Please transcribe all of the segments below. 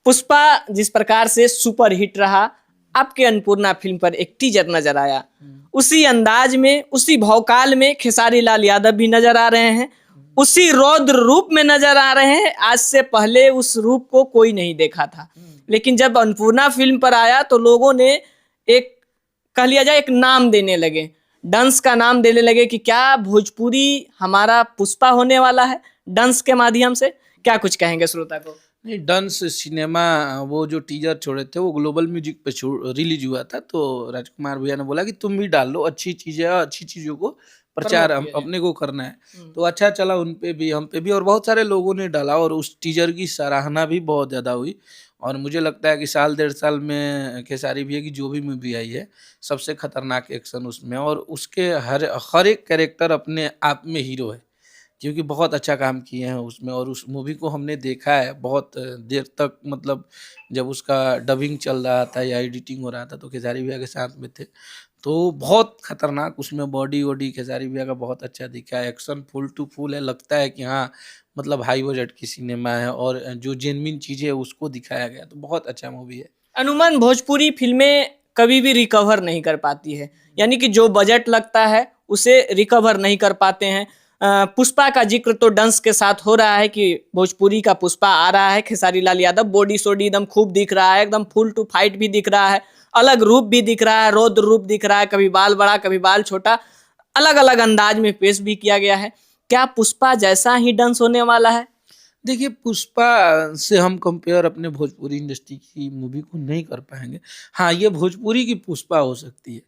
पुष्पा जिस प्रकार से सुपर हिट रहा, आपके अन्नपूर्णा फिल्म पर एक टीजर नजर आया, उसी अंदाज में, उसी भौकाल में खेसारी लाल यादव भी नजर आ रहे हैं, उसी रौद्र रूप में नजर आ रहे हैं। आज से पहले उस रूप को कोई नहीं देखा था, लेकिन जब अन्नपूर्णा फिल्म पर आया तो लोगों ने एक, कह लिया जाए, एक नाम देने लगे, डंस का नाम देने लगे कि क्या भोजपुरी हमारा पुष्पा होने वाला है डंस के माध्यम से। क्या कुछ कहेंगे श्रोता को? नहीं, डंस सिनेमा वो जो टीजर छोड़े थे वो ग्लोबल म्यूजिक पे रिलीज हुआ था, तो राजकुमार भैया ने बोला कि तुम भी डाल लो, अच्छी चीज़ें, अच्छी चीज़ों को प्रचार हम अपने को करना है। तो अच्छा चला, उन पे भी, हम पे भी, और बहुत सारे लोगों ने डाला और उस टीजर की सराहना भी बहुत ज़्यादा हुई। और मुझे लगता है कि साल 1.5 साल में खेसारी भैया की जो भी मूवी आई है सबसे खतरनाक एक्शन उसमें, और उसके हर एक कैरेक्टर अपने आप में हीरो है, क्योंकि बहुत अच्छा काम किए हैं उसमें। और उस मूवी को हमने देखा है बहुत देर तक, मतलब जब उसका डबिंग चल रहा था या एडिटिंग हो रहा था तो खेसारी भैया के साथ में थे, तो बहुत खतरनाक उसमें बॉडी वॉडी खेसारी भैया का बहुत अच्छा दिखा है। एक्शन फुल टू फुल है, लगता है कि हाँ मतलब हाई बजट की सिनेमा है, और जो जेन्युइन चीज़ें है उसको दिखाया गया, तो बहुत अच्छा मूवी है। अनुमान भोजपुरी फिल्में कभी भी रिकवर नहीं कर पाती है, यानी कि जो बजट लगता है उसे रिकवर नहीं कर पाते हैं। पुष्पा का जिक्र तो डंस के साथ हो रहा है कि भोजपुरी का पुष्पा आ रहा है, खेसारी लाल यादव बॉडी सोडी एकदम खूब दिख रहा है, एकदम फुल टू फाइट भी दिख रहा है, अलग रूप भी दिख रहा है, रौद्र रूप दिख रहा है, कभी बाल बड़ा कभी बाल छोटा, अलग अलग अंदाज में पेश भी किया गया है। क्या पुष्पा जैसा ही डंस होने वाला है? देखिए, पुष्पा से हम कंपेयर अपने भोजपुरी इंडस्ट्री की मूवी को नहीं कर पाएंगे। हाँ, ये भोजपुरी की पुष्पा हो सकती है,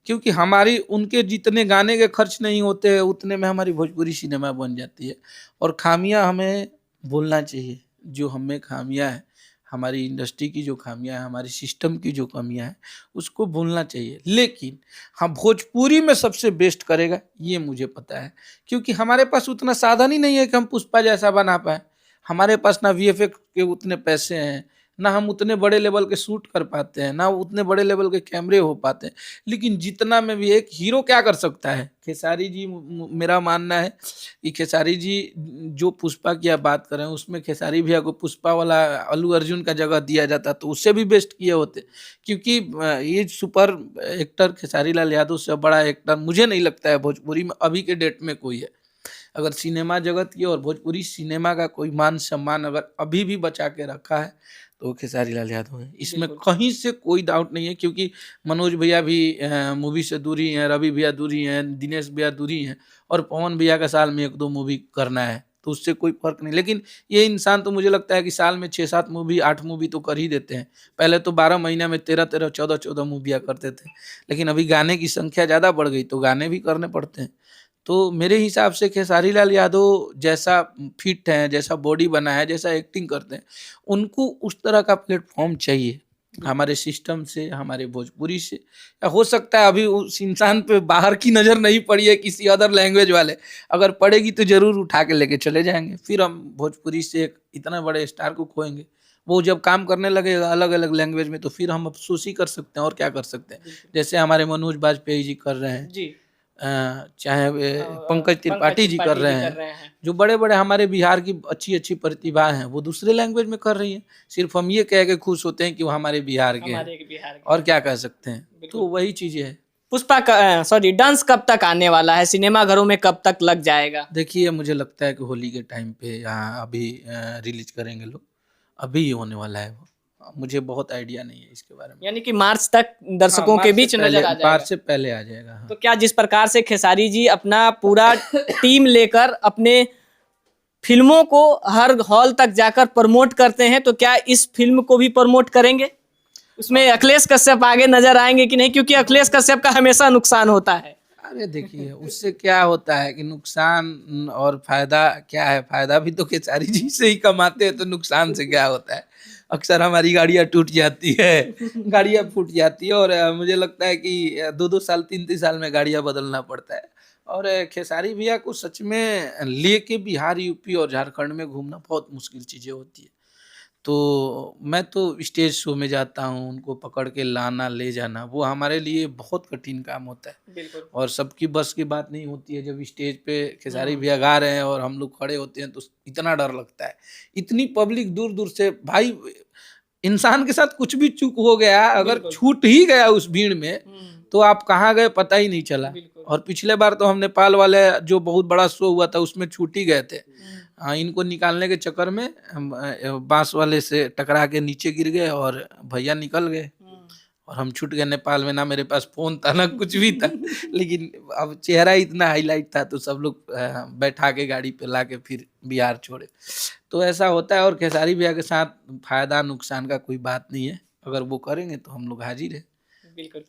क्योंकि हमारी उनके जितने गाने के खर्च नहीं होते हैं उतने में हमारी भोजपुरी सिनेमा बन जाती है। और खामियां हमें बोलना चाहिए, जो हमें खामियां हैं, हमारी इंडस्ट्री की जो खामियां हैं, हमारी सिस्टम की जो कमियां हैं, उसको बोलना चाहिए। लेकिन हाँ, भोजपुरी में सबसे बेस्ट करेगा ये मुझे पता है, क्योंकि हमारे पास उतना साधन ही नहीं है कि हम पुष्पा जैसा बना पाए। हमारे पास ना वीएफएक्स के उतने पैसे हैं, ना हम उतने बड़े लेवल के शूट कर पाते हैं, ना उतने बड़े लेवल के कैमरे हो पाते हैं। लेकिन जितना में भी एक हीरो क्या कर सकता है, खेसारी जी, मेरा मानना है कि खेसारी जी, जो पुष्पा की आप बात कर रहे हैं उसमें खेसारी भैया को पुष्पा वाला अल्लू अर्जुन का जगह दिया जाता तो उससे भी बेस्ट किए होते, क्योंकि ये सुपर एक्टर खेसारी लाल यादव से बड़ा एक्टर मुझे नहीं लगता है भोजपुरी में अभी के डेट में कोई है। अगर सिनेमा जगत की और भोजपुरी सिनेमा का कोई मान सम्मान अगर अभी भी बचा के रखा है तो खेसारी लाल यादव है, इसमें कहीं से कोई डाउट नहीं है। क्योंकि मनोज भैया भी मूवी से दूरी हैं, रवि भैया दूरी हैं, दिनेश भैया दूरी हैं, और पवन भैया का साल में 1-2 मूवी करना है तो उससे कोई फर्क नहीं। लेकिन ये इंसान तो मुझे लगता है कि साल में 6-7 मूवी 8 मूवी तो कर ही देते हैं। पहले तो 12 महीना में 13-13 14-14 मूवियाँ करते थे, लेकिन अभी गाने की संख्या ज़्यादा बढ़ गई तो गाने भी करने पड़ते हैं। तो मेरे हिसाब से खेसारी लाल यादव जैसा फिट है, जैसा बॉडी बना है, जैसा एक्टिंग करते हैं, उनको उस तरह का प्लेटफॉर्म चाहिए हमारे सिस्टम से, हमारे भोजपुरी से। या हो सकता है अभी उस इंसान पे बाहर की नज़र नहीं पड़ी है किसी अदर लैंग्वेज वाले, अगर पड़ेगी तो ज़रूर उठा के लेके चले जाएंगे। फिर हम भोजपुरी से एक इतना बड़े स्टार को खोएंगे। वो जब काम करने लगेगा अलग अलग लैंग्वेज में तो फिर हम अफसोस ही कर सकते हैं, और क्या कर सकते हैं। जैसे हमारे मनोज बाजपेयी जी कर रहे हैं जी, चाहे पंकज त्रिपाठी जी कर रहे हैं, जो बड़े बड़े हमारे बिहार की अच्छी अच्छी प्रतिभा हैं वो दूसरे लैंग्वेज में कर रही हैं। सिर्फ हम ये कह के खुश होते हैं कि वो हमारे बिहार के हैं, और क्या कह सकते हैं। तो वही चीज़ें है। पुष्पा का, सॉरी, डांस कब तक आने वाला है, सिनेमा घरों में कब तक लग जाएगा? देखिए, मुझे लगता है कि होली के टाइम पे यहाँ अभी रिलीज करेंगे लोग, अभी ही होने वाला है वो। मुझे बहुत आइडिया नहीं है इसके बारे में। यानी कि मार्च तक दर्शकों के बीच नजर आ जाएगा। मार्च से पहले आ जाएगा। हाँ। तो क्या जिस प्रकार से खेसारी जी अपना पूरा टीम लेकर अपने फिल्मों को हर हॉल तक जाकर प्रमोट करते हैं, तो क्या इस फिल्म को भी प्रमोट करेंगे? उसमें अखिलेश कश्यप आगे नजर आएंगे कि नहीं, क्योंकि अखिलेश कश्यप का हमेशा नुकसान होता है। अरे देखिए, उससे क्या होता है कि नुकसान और फायदा क्या है। फायदा भी तो खेसारी जी से ही कमाते हैं, तो नुकसान से क्या होता है। अक्सर हमारी गाड़ियाँ टूट जाती है, गाड़ियाँ फूट जाती है, और मुझे लगता है कि 2-2 साल 3-3 साल में गाड़ियाँ बदलना पड़ता है। और खेसारी भैया को सच में लेके बिहार, यूपी और झारखंड में घूमना बहुत मुश्किल चीज़ें होती है। तो मैं तो स्टेज शो में जाता हूँ, उनको पकड़ के लाना ले जाना वो हमारे लिए बहुत कठिन काम होता है। बिल्कुल। और सबकी बस की बात नहीं होती है। जब स्टेज पे खेसारी भैया गा रहे हैं और हम लोग खड़े होते हैं तो इतना डर लगता है। इतनी पब्लिक दूर दूर से, भाई इंसान के साथ कुछ भी चूक हो गया, अगर छूट ही गया उस भीड़ में, तो आप कहाँ गए पता ही नहीं चला। और पिछले बार तो हम नेपाल वाले जो बहुत बड़ा शो हुआ था उसमें छूट ही गए थे। हाँ, इनको निकालने के चक्कर में बांस वाले से टकरा के नीचे गिर गए और भैया निकल गए और हम छूट गए नेपाल में। ना मेरे पास फोन था ना कुछ भी था, लेकिन अब चेहरा इतना हाईलाइट था तो सब लोग बैठा के गाड़ी पे ला के फिर बिहार छोड़े। तो ऐसा होता है। और खेसारी भैया के साथ फायदा नुकसान का कोई बात नहीं है, अगर वो करेंगे तो हम लोग हाजिर है। बिल्कुल।